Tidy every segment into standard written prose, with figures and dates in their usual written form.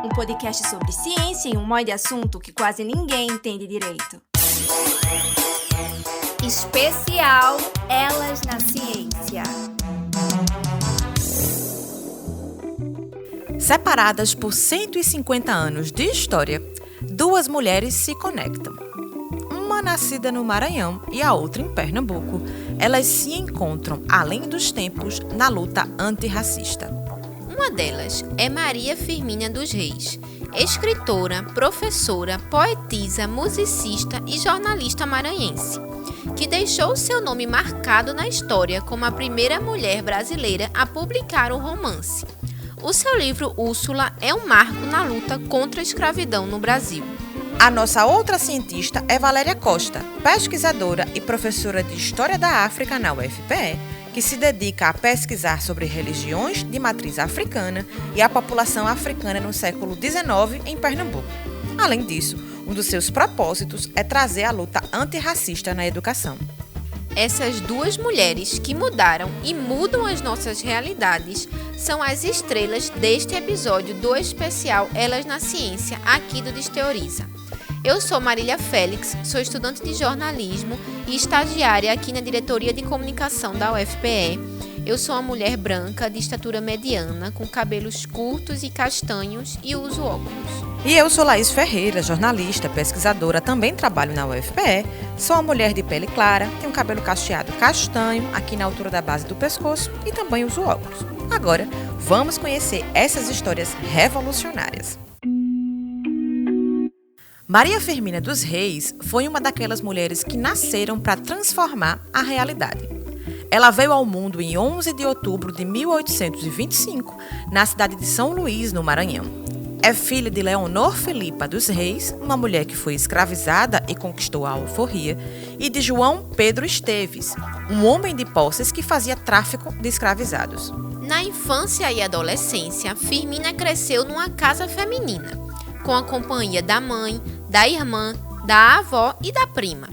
um podcast sobre ciência em um monte de assunto que quase ninguém entende direito. Especial Elas na Ciência. Separadas por 150 anos de história, duas mulheres se conectam. Uma nascida no Maranhão e a outra em Pernambuco, elas se encontram, além dos tempos, na luta antirracista. Uma delas é Maria Firmina dos Reis, escritora, professora, poetisa, musicista e jornalista maranhense, que deixou seu nome marcado na história como a primeira mulher brasileira a publicar um romance. O seu livro Úrsula é um marco na luta contra a escravidão no Brasil. A nossa outra cientista é Valéria Costa, pesquisadora e professora de História da África na UFPE, que se dedica a pesquisar sobre religiões de matriz africana e a população africana no século XIX em Pernambuco. Além disso, um dos seus propósitos é trazer a luta antirracista na educação. Essas duas mulheres que mudaram e mudam as nossas realidades são as estrelas deste episódio do especial Elas na Ciência, aqui do Desteoriza. Eu sou Marília Félix, sou estudante de jornalismo e estagiária aqui na Diretoria de Comunicação da UFPE. Eu sou uma mulher branca, de estatura mediana, com cabelos curtos e castanhos e uso óculos. E eu sou Laís Ferreira, jornalista, pesquisadora, também trabalho na UFPE. Sou uma mulher de pele clara, tenho cabelo cacheado castanho, aqui na altura da base do pescoço e também uso óculos. Agora, vamos conhecer essas histórias revolucionárias. Maria Firmina dos Reis foi uma daquelas mulheres que nasceram para transformar a realidade. Ela veio ao mundo em 11 de outubro de 1825, na cidade de São Luís, no Maranhão. É filha de Leonor Filipa dos Reis, uma mulher que foi escravizada e conquistou a alforria, e de João Pedro Esteves, um homem de posses que fazia tráfico de escravizados. Na infância e adolescência, Firmina cresceu numa casa feminina, com a companhia da mãe, da irmã, da avó e da prima.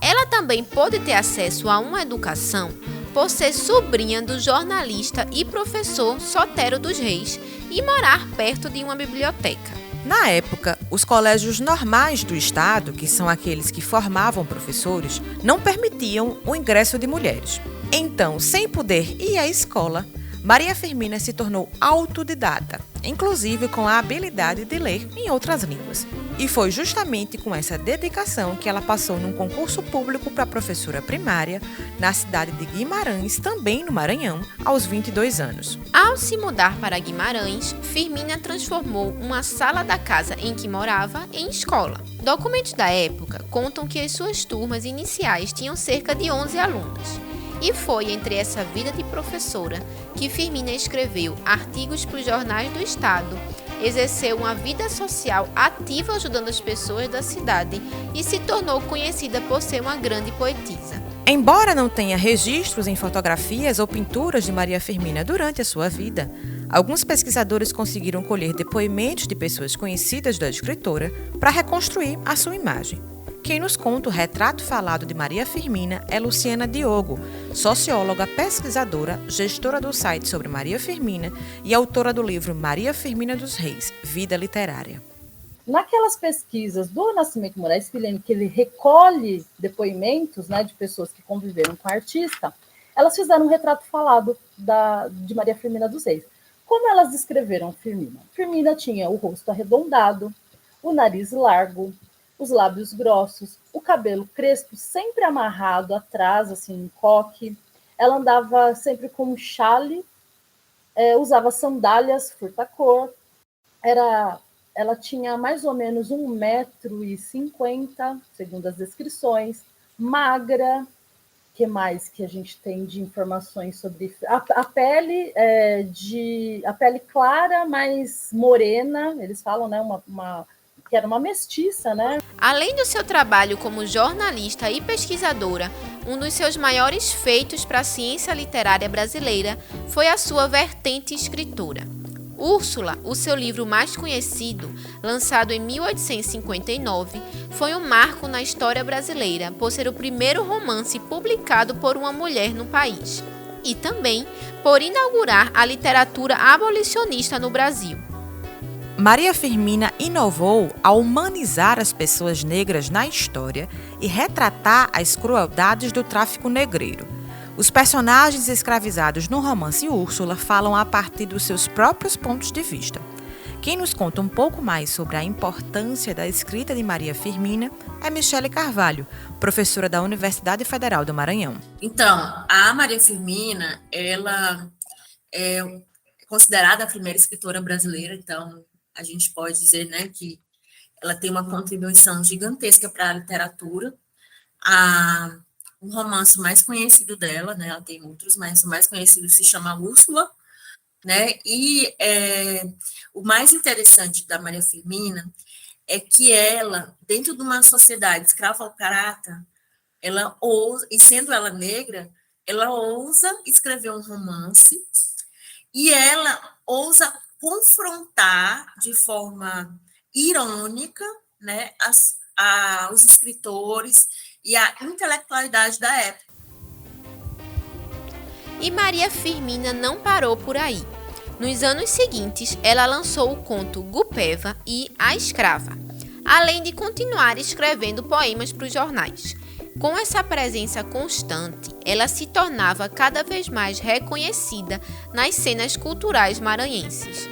Ela também pôde ter acesso a uma educação por ser sobrinha do jornalista e professor Sotero dos Reis e morar perto de uma biblioteca. Na época, os colégios normais do estado, que são aqueles que formavam professores, não permitiam o ingresso de mulheres. Então, sem poder ir à escola, Maria Firmina se tornou autodidata, inclusive com a habilidade de ler em outras línguas. E foi justamente com essa dedicação que ela passou num concurso público para professora primária na cidade de Guimarães, também no Maranhão, aos 22 anos. Ao se mudar para Guimarães, Firmina transformou uma sala da casa em que morava em escola. Documentos da época contam que as suas turmas iniciais tinham cerca de 11 alunos. E foi entre essa vida de professora que Firmina escreveu artigos para os jornais do estado, exerceu uma vida social ativa ajudando as pessoas da cidade e se tornou conhecida por ser uma grande poetisa. Embora não tenha registros em fotografias ou pinturas de Maria Firmina durante a sua vida, alguns pesquisadores conseguiram colher depoimentos de pessoas conhecidas da escritora para reconstruir a sua imagem. Quem nos conta o retrato falado de Maria Firmina é Luciana Diogo, socióloga, pesquisadora, gestora do site sobre Maria Firmina e autora do livro Maria Firmina dos Reis, Vida Literária. Naquelas pesquisas do Nascimento Moraes Filho, que ele recolhe depoimentos, de pessoas que conviveram com a artista, elas fizeram um retrato falado de Maria Firmina dos Reis. Como elas descreveram Firmina? Firmina tinha o rosto arredondado, o nariz largo, os lábios grossos, o cabelo crespo, sempre amarrado atrás, assim, em coque. Ela andava sempre com um chale, usava sandálias furta-cor. Ela tinha mais ou menos 1,50 m, segundo as descrições, magra. O que mais que a gente tem de informações sobre a pele? A pele clara, mais morena, eles falam, que era uma mestiça, Além do seu trabalho como jornalista e pesquisadora, um dos seus maiores feitos para a ciência literária brasileira foi a sua vertente escritora. Úrsula, o seu livro mais conhecido, lançado em 1859, foi um marco na história brasileira por ser o primeiro romance publicado por uma mulher no país e também por inaugurar a literatura abolicionista no Brasil. Maria Firmina inovou ao humanizar as pessoas negras na história e retratar as crueldades do tráfico negreiro. Os personagens escravizados no romance Úrsula falam a partir dos seus próprios pontos de vista. Quem nos conta um pouco mais sobre a importância da escrita de Maria Firmina é Michele Carvalho, professora da Universidade Federal do Maranhão. Então, a Maria Firmina, ela é considerada a primeira escritora brasileira, então a gente pode dizer, né, que ela tem uma contribuição gigantesca para a literatura. O romance mais conhecido dela, né, ela tem outros, mas o mais conhecido se chama Úrsula, né, e o mais interessante da Maria Firmina é que ela, dentro de uma sociedade escravocrata, ela ousa, e sendo ela negra, ela ousa escrever um romance e ela ousa confrontar de forma irônica, né, os escritores e a intelectualidade da época. E Maria Firmina não parou por aí. Nos anos seguintes, ela lançou o conto Gupeva e A Escrava, além de continuar escrevendo poemas para os jornais. Com essa presença constante, ela se tornava cada vez mais reconhecida nas cenas culturais maranhenses.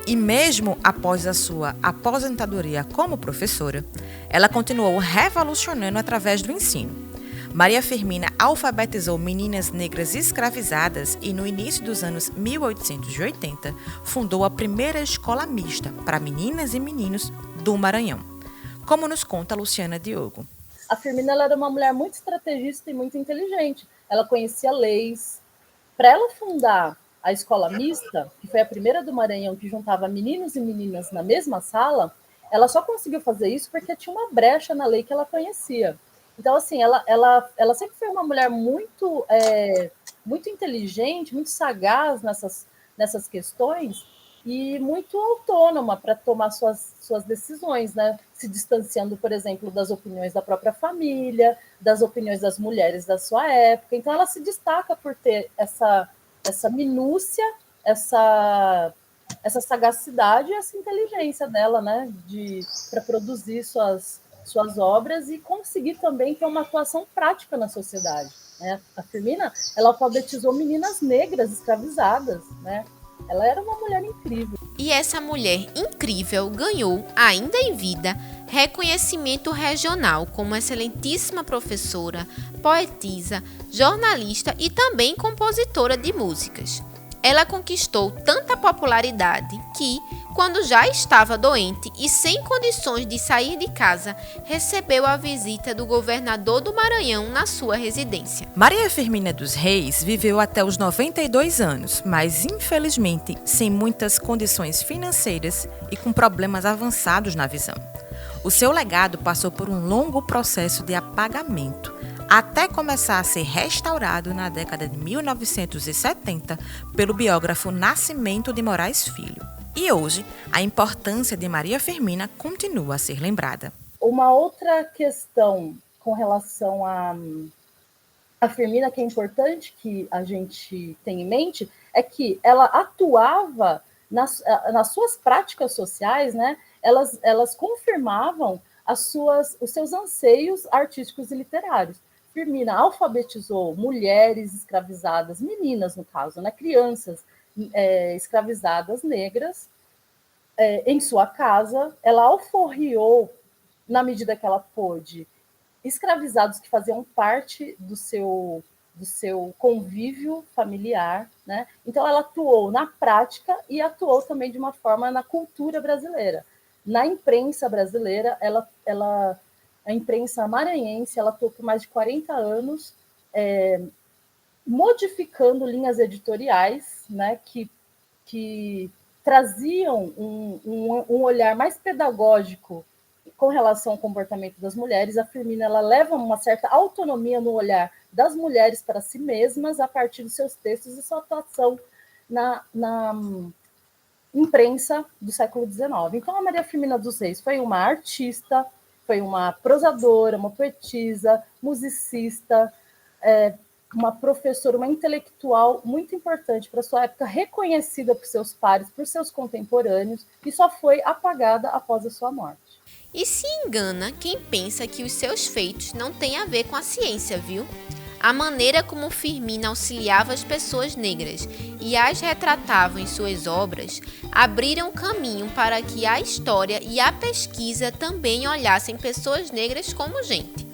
E mesmo após a sua aposentadoria como professora, ela continuou revolucionando através do ensino. Maria Firmina alfabetizou meninas negras escravizadas e, no início dos anos 1880, fundou a primeira escola mista para meninas e meninos do Maranhão, como nos conta Luciana Diogo. A Firmina ela era uma mulher muito estrategista e muito inteligente. Ela conhecia leis. Para ela fundar a escola mista, que foi a primeira do Maranhão que juntava meninos e meninas na mesma sala, ela só conseguiu fazer isso porque tinha uma brecha na lei que ela conhecia. Então, assim, ela sempre foi uma mulher muito, muito inteligente, muito sagaz nessas questões e muito autônoma para tomar suas decisões, né? Se distanciando, por exemplo, das opiniões da própria família, das opiniões das mulheres da sua época. Então, ela se destaca por ter essa minúcia, essa sagacidade e essa inteligência dela, né? Para produzir suas obras e conseguir também ter uma atuação prática na sociedade, né? A Firmina, ela alfabetizou meninas negras escravizadas, né? Ela era uma mulher incrível. E essa mulher incrível ganhou, ainda em vida, reconhecimento regional como excelentíssima professora, poetisa, jornalista e também compositora de músicas. Ela conquistou tanta popularidade que, quando já estava doente e sem condições de sair de casa, recebeu a visita do governador do Maranhão na sua residência. Maria Firmina dos Reis viveu até os 92 anos, mas infelizmente sem muitas condições financeiras e com problemas avançados na visão. O seu legado passou por um longo processo de apagamento, até começar a ser restaurado na década de 1970 pelo biógrafo Nascimento de Moraes Filho. E hoje, a importância de Maria Firmina continua a ser lembrada. Uma outra questão com relação a Firmina que é importante que a gente tenha em mente é que ela atuava nas suas práticas sociais, né? Elas confirmavam os seus anseios artísticos e literários. Firmina alfabetizou mulheres escravizadas, meninas no caso, né? Crianças escravizadas negras em sua casa. Ela alforriou, na medida que ela pôde, escravizados que faziam parte do seu convívio familiar, né? Então, ela atuou na prática e atuou também de uma forma na cultura brasileira. Na imprensa brasileira, a imprensa maranhense, ela atuou por mais de 40 anos, modificando linhas editoriais, né, que traziam um olhar mais pedagógico com relação ao comportamento das mulheres. A Firmina ela leva uma certa autonomia no olhar das mulheres para si mesmas a partir dos seus textos e sua atuação na imprensa do século XIX. Então, a Maria Firmina dos Reis foi uma artista, foi uma prosadora, uma poetisa, musicista, uma professora, uma intelectual muito importante para sua época, reconhecida por seus pares, por seus contemporâneos, e só foi apagada após a sua morte. E se engana quem pensa que os seus feitos não têm a ver com a ciência, viu? A maneira como Firmina auxiliava as pessoas negras e as retratava em suas obras abriram caminho para que a história e a pesquisa também olhassem pessoas negras como gente.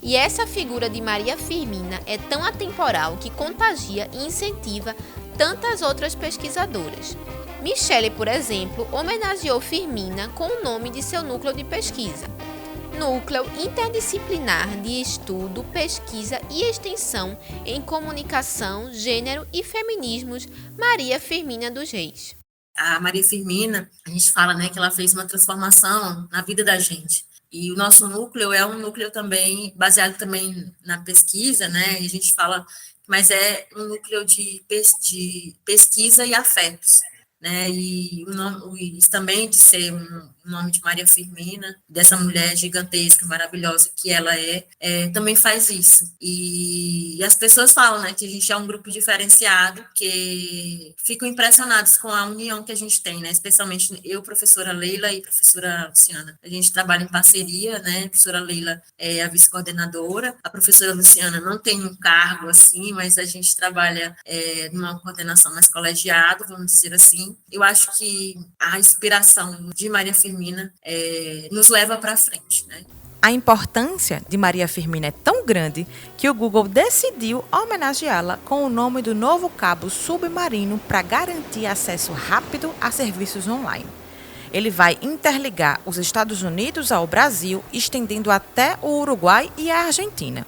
E essa figura de Maria Firmina é tão atemporal que contagia e incentiva tantas outras pesquisadoras. Michele, por exemplo, homenageou Firmina com o nome de seu núcleo de pesquisa. Núcleo Interdisciplinar de Estudo, Pesquisa e Extensão em Comunicação, Gênero e Feminismos, Maria Firmina dos Reis. A Maria Firmina, a gente fala, né, que ela fez uma transformação na vida da gente. E o nosso núcleo é um núcleo também baseado também na pesquisa, né? E a gente fala, mas é um núcleo de pesquisa e afetos, né? E isso também de ser um nome de Maria Firmina, dessa mulher gigantesca, maravilhosa que ela também faz isso. E as pessoas falam, né, que a gente é um grupo diferenciado, que ficam impressionados com a união que a gente tem, né? Especialmente eu, professora Leila e professora Luciana. A gente trabalha em parceria, né? A professora Leila é a vice-coordenadora, a professora Luciana não tem um cargo assim, mas a gente trabalha numa coordenação mais colegiada, vamos dizer assim. Eu acho que a inspiração de Maria Firmina nos leva para frente, né? A importância de Maria Firmina é tão grande que o Google decidiu homenageá-la com o nome do novo cabo submarino para garantir acesso rápido a serviços online. Ele vai interligar os Estados Unidos ao Brasil, estendendo até o Uruguai e a Argentina.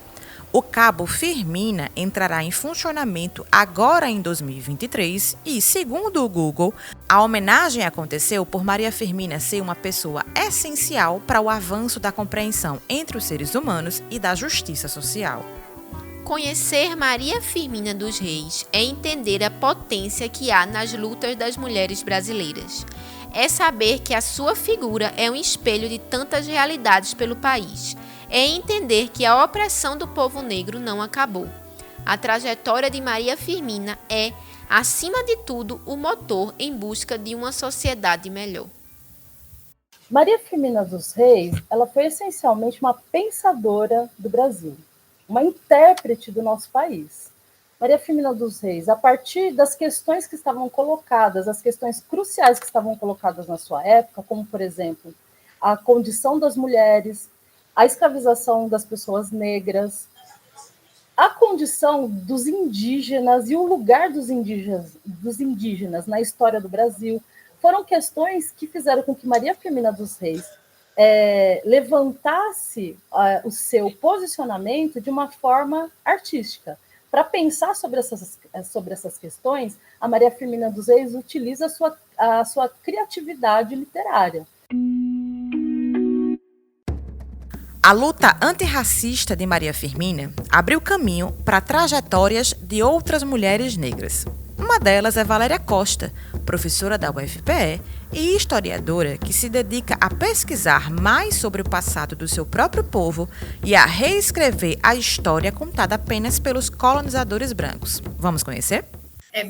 O cabo Firmina entrará em funcionamento agora em 2023 e, segundo o Google, a homenagem aconteceu por Maria Firmina ser uma pessoa essencial para o avanço da compreensão entre os seres humanos e da justiça social. Conhecer Maria Firmina dos Reis é entender a potência que há nas lutas das mulheres brasileiras. É saber que a sua figura é um espelho de tantas realidades pelo país. É entender que a opressão do povo negro não acabou. A trajetória de Maria Firmina é, acima de tudo, o motor em busca de uma sociedade melhor. Maria Firmina dos Reis, ela foi essencialmente uma pensadora do Brasil, uma intérprete do nosso país. Maria Firmina dos Reis, a partir das questões que estavam colocadas, as questões cruciais que estavam colocadas na sua época, como, por exemplo, a condição das mulheres, a escravização das pessoas negras, a condição dos indígenas e o lugar dos indígenas na história do Brasil, foram questões que fizeram com que Maria Firmina dos Reis levantasse o seu posicionamento de uma forma artística. Para pensar sobre essas questões, a Maria Firmina dos Reis utiliza a sua criatividade literária. A luta antirracista de Maria Firmina abriu caminho para trajetórias de outras mulheres negras. Uma delas é Valéria Costa, professora da UFPE e historiadora que se dedica a pesquisar mais sobre o passado do seu próprio povo e a reescrever a história contada apenas pelos colonizadores brancos. Vamos conhecer?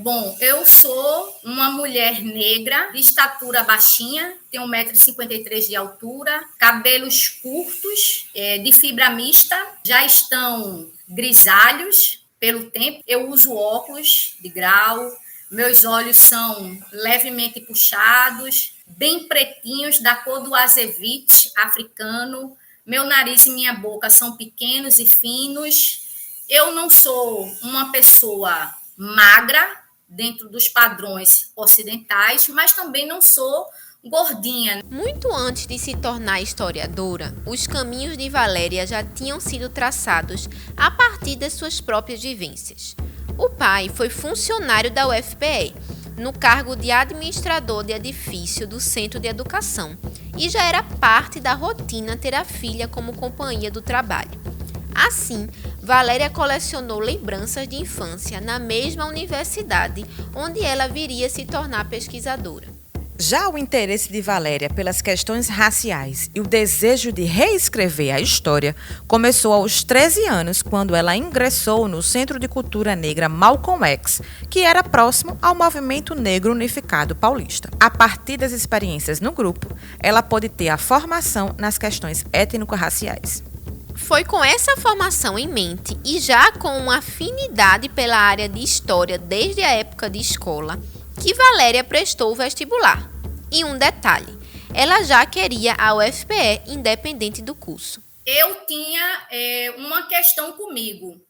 Bom, eu sou uma mulher negra, de estatura baixinha, tenho 1,53 m de altura, cabelos curtos, de fibra mista, já estão grisalhos pelo tempo. Eu uso óculos de grau, meus olhos são levemente puxados, bem pretinhos, da cor do azevite africano. Meu nariz e minha boca são pequenos e finos. Eu não sou uma pessoa magra, dentro dos padrões ocidentais, mas também não sou gordinha. Muito antes de se tornar historiadora, os caminhos de Valéria já tinham sido traçados a partir das suas próprias vivências. O pai foi funcionário da UFPE, no cargo de administrador de edifício do Centro de Educação, e já era parte da rotina ter a filha como companhia do trabalho. Assim, Valéria colecionou lembranças de infância na mesma universidade onde ela viria se tornar pesquisadora. Já o interesse de Valéria pelas questões raciais e o desejo de reescrever a história começou aos 13 anos, quando ela ingressou no Centro de Cultura Negra Malcolm X, que era próximo ao Movimento Negro Unificado Paulista. A partir das experiências no grupo, ela pôde ter a formação nas questões étnico-raciais. Foi com essa formação em mente e já com uma afinidade pela área de história desde a época de escola, que Valéria prestou o vestibular. E um detalhe, ela já queria a UFPE independente do curso. Eu tinha uma questão comigo,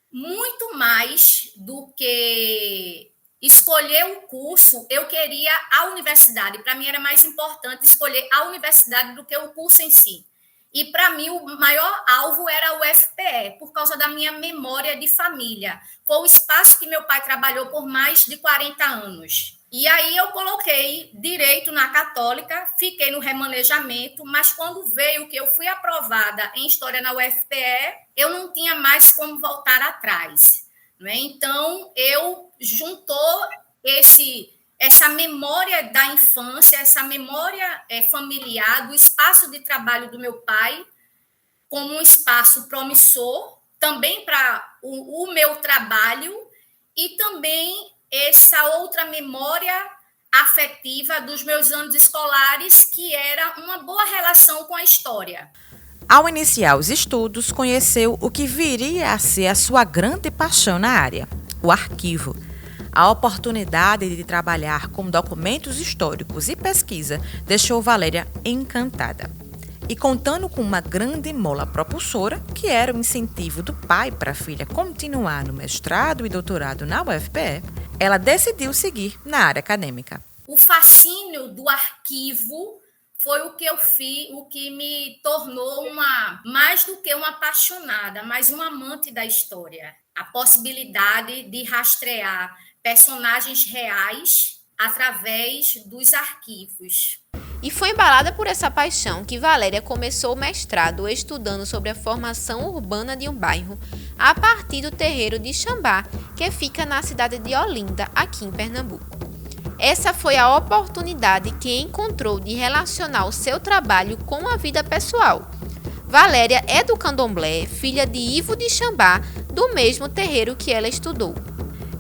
muito mais do que escolher o curso, eu queria a universidade. Para mim era mais importante escolher a universidade do que o curso em si. E para mim o maior alvo era a UFPE, por causa da minha memória de família. Foi o espaço que meu pai trabalhou por mais de 40 anos. E aí eu coloquei direito na Católica, fiquei no remanejamento, mas quando veio que eu fui aprovada em História na UFPE, eu não tinha mais como voltar atrás. Né? Então, eu juntou essa memória da infância, essa memória familiar, do espaço de trabalho do meu pai, como um espaço promissor, também para o meu trabalho, e também essa outra memória afetiva dos meus anos escolares, que era uma boa relação com a história. Ao iniciar os estudos, conheceu o que viria a ser a sua grande paixão na área, o arquivo. A oportunidade de trabalhar com documentos históricos e pesquisa deixou Valéria encantada. E contando com uma grande mola propulsora, que era o incentivo do pai para a filha continuar no mestrado e doutorado na UFPE, ela decidiu seguir na área acadêmica. O fascínio do arquivo foi o que eu fiz, o que me tornou mais do que uma apaixonada, mas uma amante da história. A possibilidade de rastrear personagens reais através dos arquivos. E foi embalada por essa paixão que Valéria começou o mestrado estudando sobre a formação urbana de um bairro a partir do terreiro de Xambá, que fica na cidade de Olinda, aqui em Pernambuco. Essa foi a oportunidade que encontrou de relacionar o seu trabalho com a vida pessoal. Valéria é do candomblé, filha de Ivo de Xambá, do mesmo terreiro que ela estudou.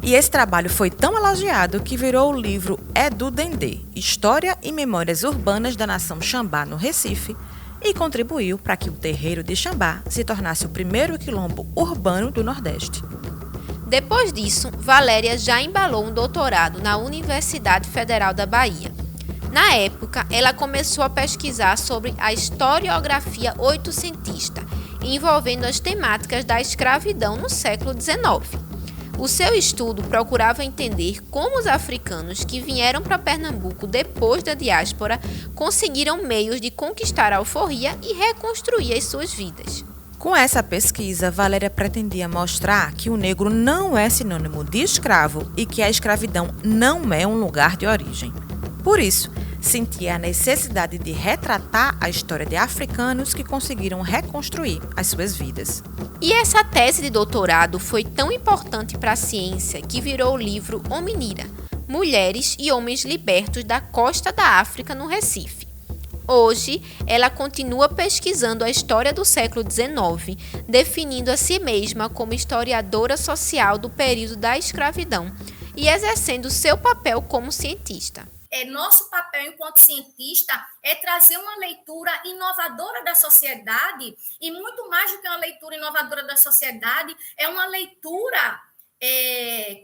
E esse trabalho foi tão elogiado que virou o livro Edu Dendê, História e Memórias Urbanas da Nação Xambá no Recife, e contribuiu para que o terreiro de Xambá se tornasse o primeiro quilombo urbano do Nordeste. Depois disso, Valéria já embalou um doutorado na Universidade Federal da Bahia. Na época, ela começou a pesquisar sobre a historiografia oitocentista, envolvendo as temáticas da escravidão no século XIX. O seu estudo procurava entender como os africanos que vieram para Pernambuco depois da diáspora conseguiram meios de conquistar a alforria e reconstruir as suas vidas. Com essa pesquisa, Valéria pretendia mostrar que o negro não é sinônimo de escravo e que a escravidão não é um lugar de origem. Por isso, sentia a necessidade de retratar a história de africanos que conseguiram reconstruir as suas vidas. E essa tese de doutorado foi tão importante para a ciência que virou o livro Hominira, Mulheres e Homens Libertos da Costa da África no Recife. Hoje, ela continua pesquisando a história do século XIX, definindo a si mesma como historiadora social do período da escravidão e exercendo seu papel como cientista. Nosso papel enquanto cientista é trazer uma leitura inovadora da sociedade, e muito mais do que uma leitura inovadora da sociedade, é uma leitura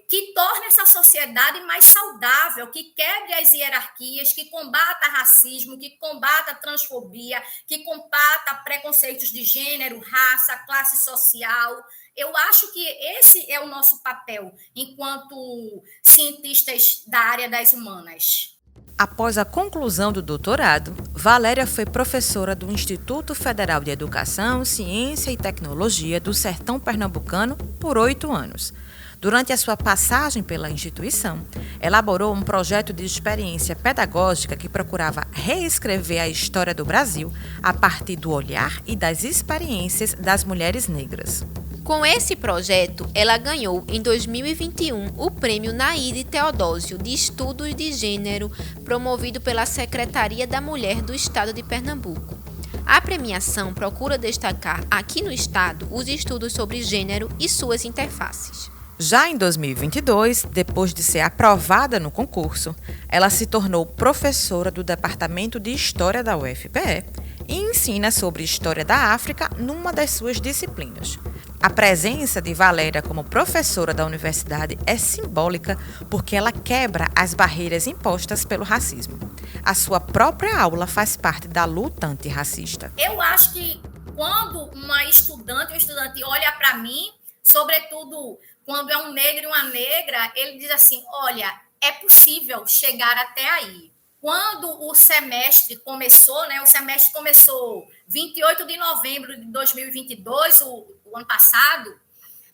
que torne essa sociedade mais saudável, que quebre as hierarquias, que combata racismo, que combata transfobia, que combata preconceitos de gênero, raça, classe social. Eu acho que esse é o nosso papel enquanto cientistas da área das humanas. Após a conclusão do doutorado, Valéria foi professora do Instituto Federal de Educação, Ciência e Tecnologia do Sertão Pernambucano por 8 anos. Durante a sua passagem pela instituição, elaborou um projeto de experiência pedagógica que procurava reescrever a história do Brasil a partir do olhar e das experiências das mulheres negras. Com esse projeto, ela ganhou em 2021 o Prêmio Naide Teodósio de Estudos de Gênero, promovido pela Secretaria da Mulher do Estado de Pernambuco. A premiação procura destacar aqui no estado os estudos sobre gênero e suas interfaces. Já em 2022, depois de ser aprovada no concurso, ela se tornou professora do Departamento de História da UFPE e ensina sobre História da África numa das suas disciplinas. A presença de Valéria como professora da universidade é simbólica porque ela quebra as barreiras impostas pelo racismo. A sua própria aula faz parte da luta antirracista. Eu acho que quando uma estudante ou estudante olha para mim, sobretudo quando é um negro e uma negra, ele diz assim, olha, é possível chegar até aí. Quando o semestre começou, o semestre começou 28 de novembro de 2022, o ano passado,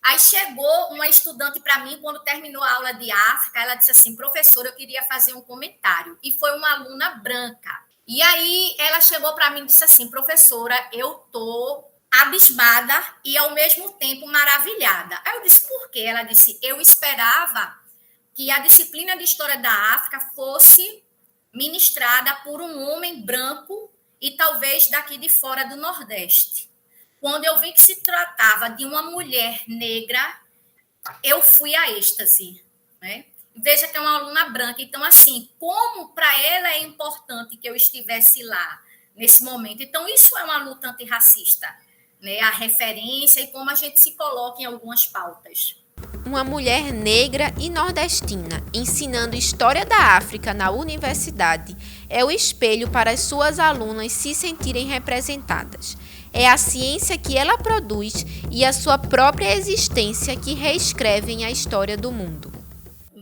aí chegou uma estudante para mim, quando terminou a aula de África, ela disse assim, professora, eu queria fazer um comentário. E foi uma aluna branca. E aí ela chegou para mim e disse assim, professora, eu estou abismada e ao mesmo tempo maravilhada. Aí eu disse, por quê? Ela disse, eu esperava que a disciplina de História da África fosse ministrada por um homem branco e talvez daqui de fora do Nordeste. Quando eu vi que se tratava de uma mulher negra, eu fui a êxtase, né? Veja que é uma aluna branca. Então, assim, como para ela é importante que eu estivesse lá nesse momento. Então, isso é uma luta antirracista, né? A referência e como a gente se coloca em algumas pautas. Uma mulher negra e nordestina ensinando História da África na universidade é o espelho para as suas alunas se sentirem representadas. É a ciência que ela produz e a sua própria existência que reescrevem a história do mundo.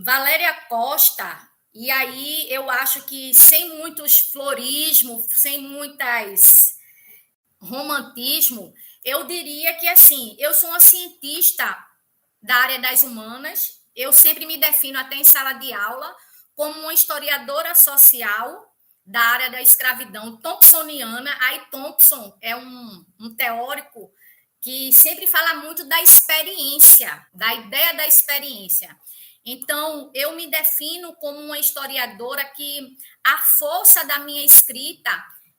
Valéria Costa, e aí eu acho que sem muitos florismo, sem muitas romantismo, eu diria que assim, eu sou uma cientista da área das humanas, eu sempre me defino até em sala de aula como uma historiadora social da área da escravidão thompsoniana. Aí Thompson é um teórico que sempre fala muito da experiência, da ideia da experiência. Então, eu me defino como uma historiadora que a força da minha escrita,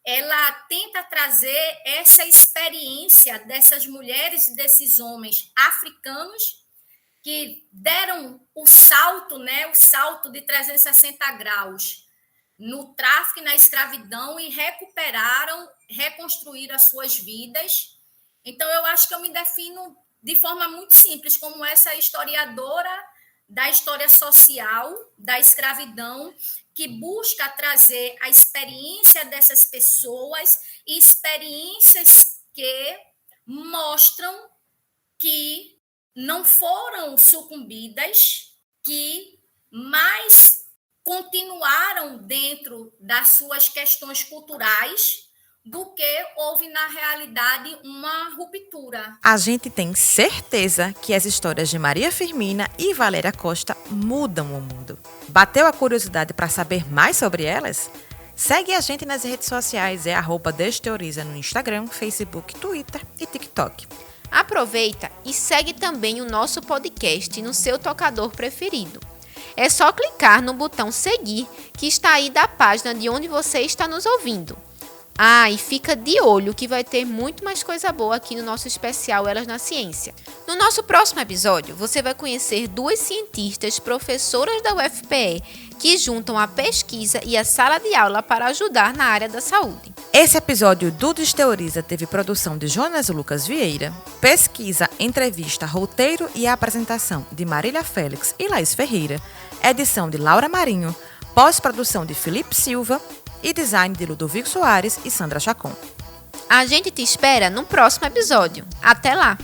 ela tenta trazer essa experiência dessas mulheres e desses homens africanos que deram o salto, né, o salto de 360 graus no tráfico e na escravidão e recuperaram, reconstruíram as suas vidas. Então, eu acho que eu me defino de forma muito simples como essa historiadora da história social, da escravidão, que busca trazer a experiência dessas pessoas e experiências que mostram que não foram sucumbidas, que mais continuaram dentro das suas questões culturais do que houve, na realidade, uma ruptura. A gente tem certeza que as histórias de Maria Firmina e Valéria Costa mudam o mundo. Bateu a curiosidade para saber mais sobre elas? Segue a gente nas redes sociais, é @Desteoriza no Instagram, Facebook, Twitter e TikTok. Aproveita e segue também o nosso podcast no seu tocador preferido. É só clicar no botão seguir que está aí da página de onde você está nos ouvindo. Ah, e fica de olho que vai ter muito mais coisa boa aqui no nosso especial Elas na Ciência. No nosso próximo episódio, você vai conhecer duas cientistas professoras da UFPE que juntam a pesquisa e a sala de aula para ajudar na área da saúde. Esse episódio do Desteoriza teve produção de Jonas Lucas Vieira, pesquisa, entrevista, roteiro e apresentação de Marília Félix e Laís Ferreira, edição de Laura Marinho, pós-produção de Felipe Silva e design de Ludovico Soares e Sandra Chacon. A gente te espera no próximo episódio. Até lá!